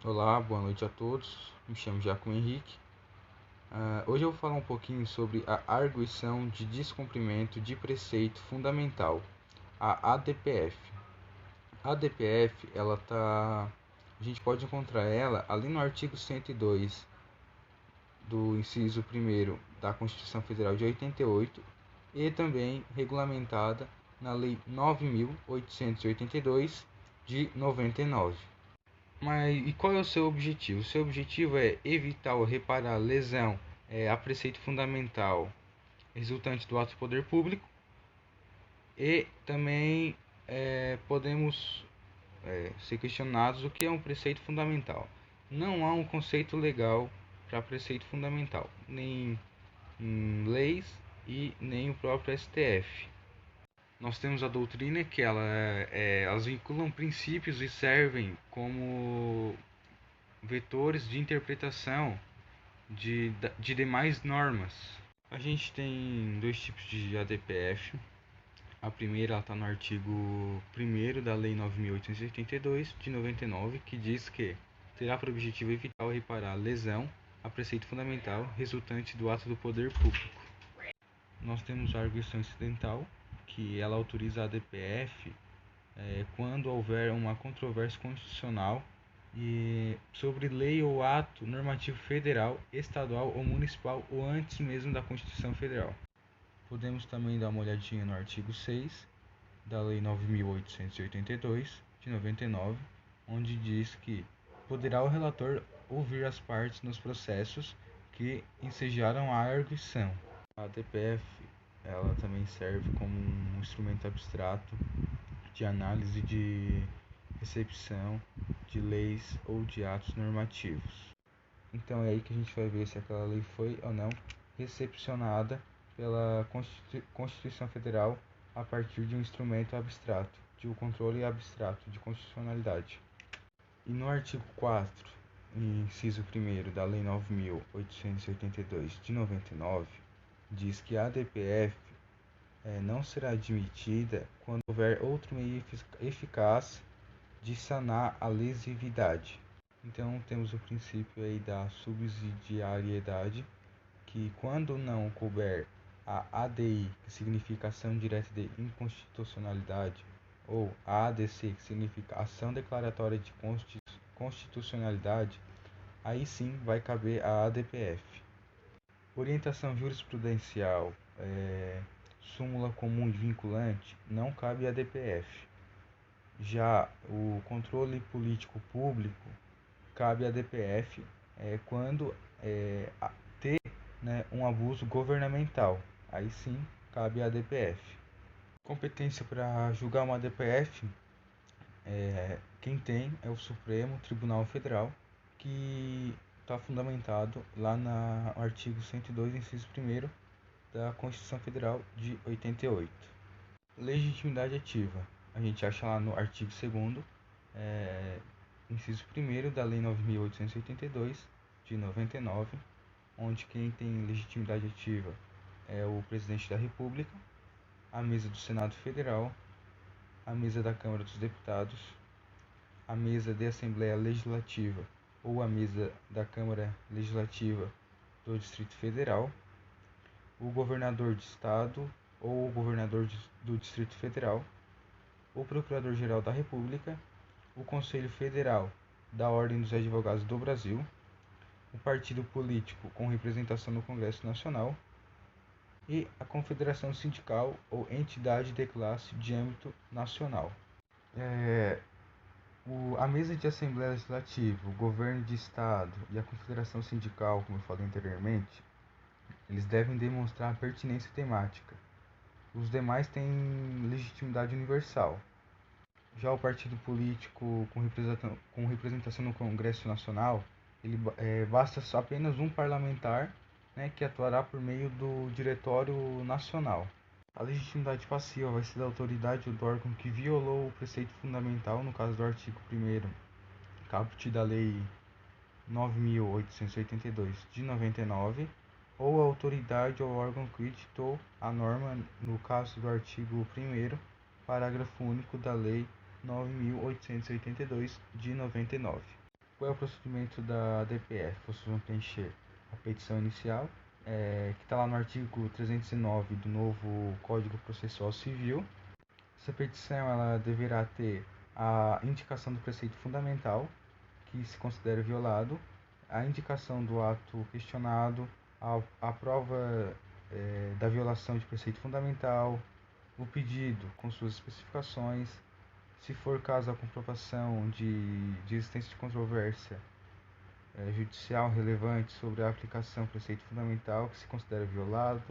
Olá, boa noite a todos. Me chamo Jaco Henrique. Hoje eu vou falar um pouquinho sobre a arguição de descumprimento de preceito fundamental, a ADPF. A ADPF, a gente pode encontrar ela ali no artigo 102 do inciso 1º da Constituição Federal de 88 e também regulamentada na Lei 9.882 de 99. Mas e qual é o seu objetivo? O seu objetivo é evitar ou reparar lesão a preceito fundamental resultante do ato do poder público e também podemos ser questionados o que é um preceito fundamental. Não há um conceito legal para preceito fundamental, nem em leis e nem o próprio STF. Nós temos a doutrina que elas vinculam princípios e servem como vetores de interpretação de demais normas. A gente tem dois tipos de ADPF. A primeira está no artigo 1º da Lei 9.882 de 99, que diz que terá por objetivo evitar ou reparar a lesão a preceito fundamental resultante do ato do poder público. Nós temos a arguição incidental, que ela autoriza a ADPF quando houver uma controvérsia constitucional e sobre lei ou ato normativo federal, estadual ou municipal ou antes mesmo da Constituição Federal. Podemos também dar uma olhadinha no artigo 6 da Lei 9.882 de 99, onde diz que poderá o relator ouvir as partes nos processos que ensejaram a arguição. A ADPF ela também serve como um instrumento abstrato de análise de recepção de leis ou de atos normativos. Então é aí que a gente vai ver se aquela lei foi ou não recepcionada pela Constituição Federal a partir de um instrumento abstrato, de um controle abstrato de constitucionalidade. E no artigo 4, inciso 1º da Lei 9.882 de 99, diz que a ADPF não será admitida quando houver outro meio eficaz de sanar a lesividade. Então temos o princípio aí da subsidiariedade, que quando não couber a ADI, que significa ação direta de inconstitucionalidade, ou a ADC, que significa ação declaratória de constitucionalidade, aí sim vai caber a ADPF. Orientação jurisprudencial, súmula comum e vinculante, não cabe a ADPF. Já o controle político público cabe à DPF quando ter um abuso governamental. Aí sim cabe à DPF. Competência para julgar uma DPF, quem tem é o Supremo Tribunal Federal, que está fundamentado lá no artigo 102, inciso 1º da Constituição Federal de 88. Legitimidade ativa. A gente acha lá no artigo 2º, inciso 1º da Lei 9.882 de 99, onde quem tem legitimidade ativa é o Presidente da República, a mesa do Senado Federal, a mesa da Câmara dos Deputados, a mesa de Assembleia Legislativa ou a mesa da Câmara Legislativa do Distrito Federal, o governador de estado ou o governador do Distrito Federal, o Procurador-Geral da República, o Conselho Federal da Ordem dos Advogados do Brasil, o partido político com representação no Congresso Nacional e a confederação sindical ou entidade de classe de âmbito nacional. A mesa de Assembleia Legislativa, o governo de estado e a confederação sindical, como eu falei anteriormente, eles devem demonstrar pertinência temática. Os demais têm legitimidade universal. Já o partido político com representação no Congresso Nacional, basta apenas um parlamentar, que atuará por meio do Diretório Nacional. A legitimidade passiva vai ser da autoridade ou do órgão que violou o preceito fundamental, no caso do artigo 1º, caput da Lei 9.882 de 99, ou a autoridade ou órgão que editou a norma, no caso do artigo 1º, parágrafo único da Lei 9.882 de 99. Qual é o procedimento da DPF? Vocês vão preencher a petição inicial, que está lá no artigo 309 do novo Código Processual Civil. Essa petição ela deverá ter a indicação do preceito fundamental, que se considera violado, a indicação do ato questionado, a prova da violação de preceito fundamental, o pedido com suas especificações, se for caso a comprovação de existência de controvérsia judicial relevante sobre a aplicação do preceito fundamental que se considera violado.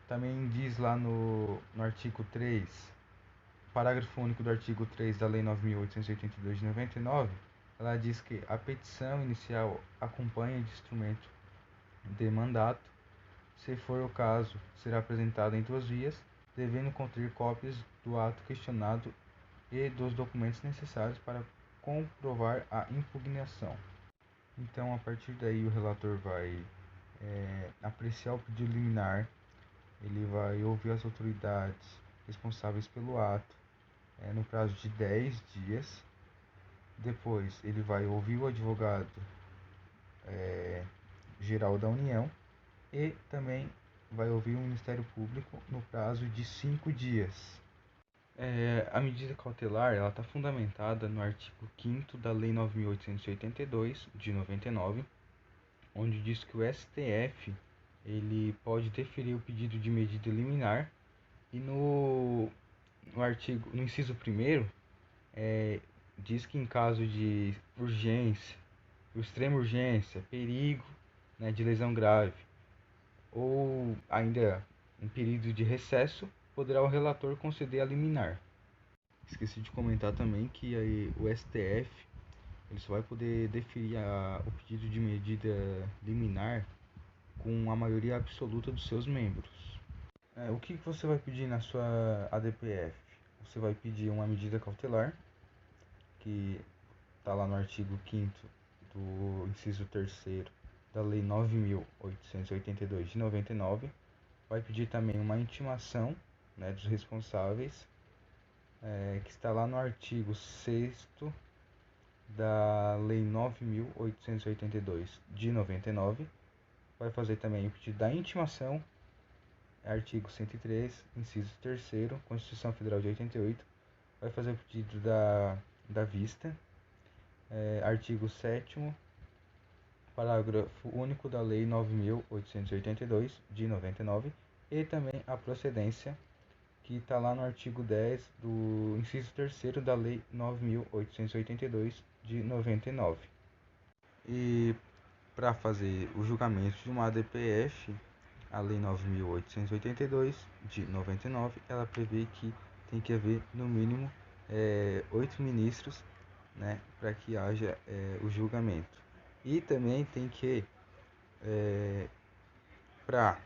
Também diz lá no artigo 3, parágrafo único do artigo 3 da Lei 9.882 de 99, ela diz que a petição inicial acompanha de instrumento de mandato. Se for o caso, será apresentada em 2 vias, devendo conter cópias do ato questionado e dos documentos necessários para comprovar a impugnação. Então, a partir daí, o relator vai apreciar o pedido liminar, ele vai ouvir as autoridades responsáveis pelo ato no prazo de 10 dias. Depois, ele vai ouvir o advogado geral da União e também vai ouvir o Ministério Público no prazo de 5 dias. A medida cautelar está fundamentada no artigo 5º da Lei 9.882 de 99, onde diz que o STF ele pode deferir o pedido de medida liminar, e no inciso 1º, diz que em caso de urgência, extrema urgência, perigo, né, de lesão grave, ou ainda em período de recesso, poderá o relator conceder a liminar. Esqueci de comentar também que aí o STF ele só vai poder deferir o pedido de medida liminar com a maioria absoluta dos seus membros. O que você vai pedir na sua ADPF? Você vai pedir uma medida cautelar, que está lá no artigo 5º do inciso 3º da Lei 9.882 de 99. Vai pedir também uma intimação, né, dos responsáveis, que está lá no artigo 6º da Lei 9.882 de 99. Vai fazer também o pedido da intimação, artigo 103, inciso 3º, Constituição Federal de 88. Vai fazer o pedido da vista, artigo 7º, parágrafo único da Lei 9.882 de 99, e também a procedência, que está lá no artigo 10 do inciso 3º da Lei 9.882 de 99. E para fazer o julgamento de uma ADPF, a Lei 9.882 de 99, ela prevê que tem que haver no mínimo 8 ministros, né, para que haja o julgamento. E também tem que, para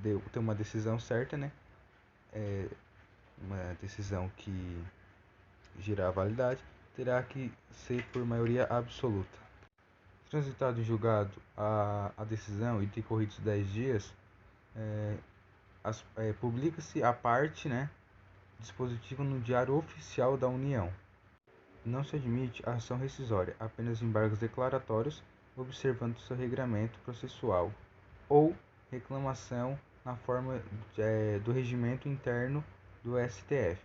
ter uma decisão certa, né, uma decisão que gerar validade, terá que ser por maioria absoluta. Transitado e julgado a decisão e decorridos 10 dias, publica-se a parte, né, dispositivo no Diário Oficial da União. Não se admite a ação rescisória, apenas embargos declaratórios, observando seu regramento processual, ou reclamação na forma do regimento interno do STF.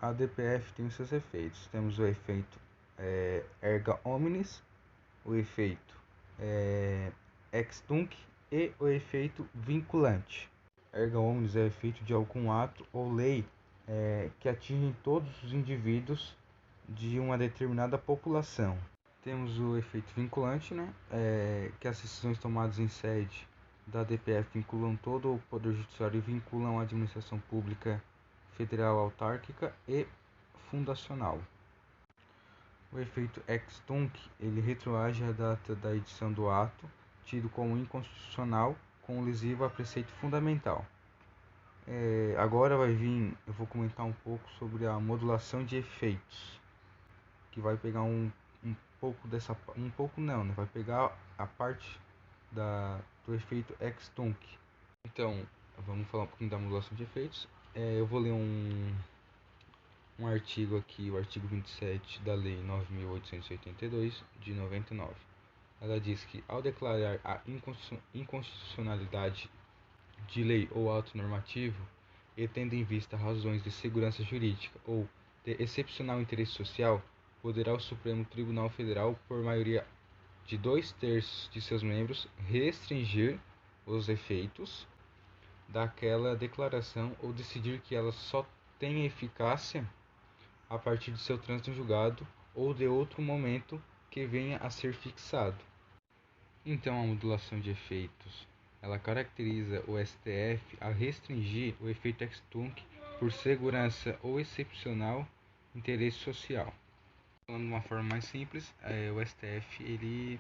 A DPF tem os seus efeitos. Temos o efeito erga omnes, o efeito ex tunc e o efeito vinculante. Erga omnes é o efeito de algum ato ou lei que atinge todos os indivíduos de uma determinada população. Temos o efeito vinculante, né, que as decisões tomadas em sede da DPF vinculam todo o Poder Judiciário e vinculam a administração pública federal, autárquica e fundacional. O efeito ex tunc, ele retroage à data da edição do ato, tido como inconstitucional, com lesivo a preceito fundamental. Agora eu vou comentar um pouco sobre a modulação de efeitos, que vai pegar um pouco dessa, um pouco não, né? Vai pegar a parte do efeito ex tunc. Então, vamos falar um pouquinho da modulação de efeitos. Eu vou ler um artigo aqui, o artigo 27 da Lei 9.882 de 99. Ela diz que, ao declarar a inconstitucionalidade de lei ou ato normativo, e tendo em vista razões de segurança jurídica ou de excepcional interesse social, poderá o Supremo Tribunal Federal, por maioria de 2/3 de seus membros, restringir os efeitos daquela declaração ou decidir que ela só tenha eficácia a partir de seu trânsito em julgado ou de outro momento que venha a ser fixado. Então, a modulação de efeitos, ela caracteriza o STF a restringir o efeito ex tunc por segurança ou excepcional interesse social. Falando de uma forma mais simples, o STF ele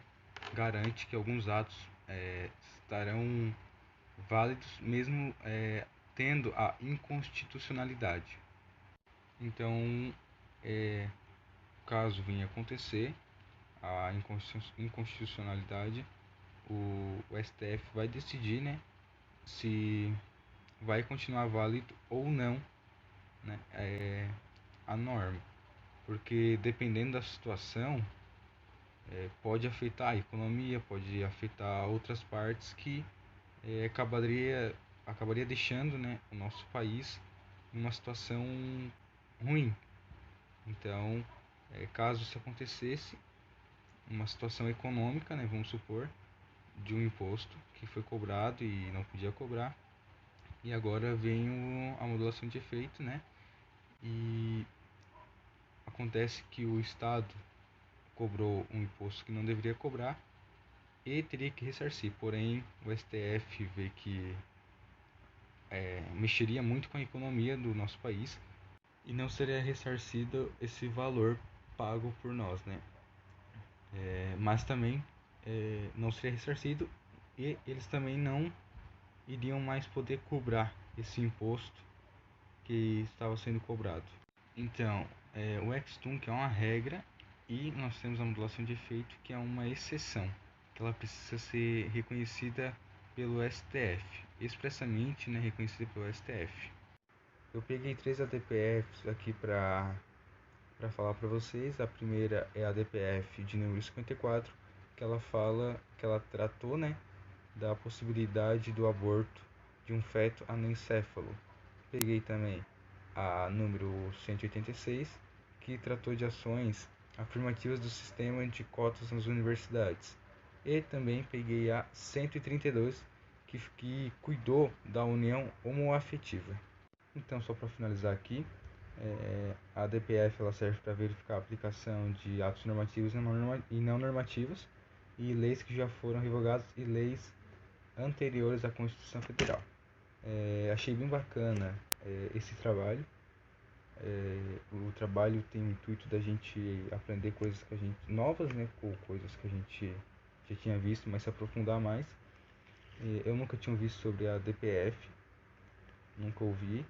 garante que alguns atos estarão válidos mesmo tendo a inconstitucionalidade. Então, caso venha acontecer a inconstitucionalidade, o STF vai decidir, né, se vai continuar válido ou não, né, a norma, porque dependendo da situação pode afetar a economia, pode afetar outras partes que acabaria deixando, né, o nosso país em uma situação ruim. Então, caso isso acontecesse, uma situação econômica, né, vamos supor, de um imposto que foi cobrado e não podia cobrar, e agora vem a modulação de efeito, né? E acontece que o Estado cobrou um imposto que não deveria cobrar e teria que ressarcir, porém o STF vê que mexeria muito com a economia do nosso país e não seria ressarcido esse valor pago por nós, né? Mas também não seria ressarcido e eles também não iriam mais poder cobrar esse imposto que estava sendo cobrado. Então, o ex-tunc é uma regra e nós temos a modulação de efeito, que é uma exceção, que ela precisa ser reconhecida pelo STF, expressamente, né, reconhecida pelo STF. Eu peguei 3 ADPFs aqui para falar para vocês. A primeira é a ADPF de número 54, que ela tratou, né, da possibilidade do aborto de um feto anencéfalo. Peguei também a número 186, que tratou de ações afirmativas do sistema de cotas nas universidades. E também peguei a 132, que cuidou da união homoafetiva. Então, só para finalizar aqui, a DPF ela serve para verificar a aplicação de atos normativos e não normativos e leis que já foram revogadas e leis anteriores à Constituição Federal. Achei bem bacana esse trabalho. O trabalho tem o intuito da gente aprender coisas novas, né, ou coisas que a gente já tinha visto, mas se aprofundar mais. Eu nunca tinha visto sobre a DPF, nunca ouvi,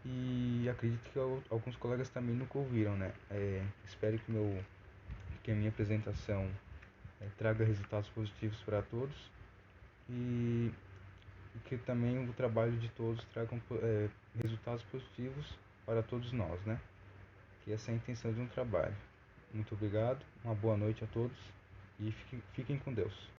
e acredito que alguns colegas também nunca ouviram, né? Espero que a minha apresentação traga resultados positivos para todos e que também o trabalho de todos tragam resultados positivos para todos nós, né? Que essa é a intenção de um trabalho. Muito obrigado, uma boa noite a todos e fiquem com Deus.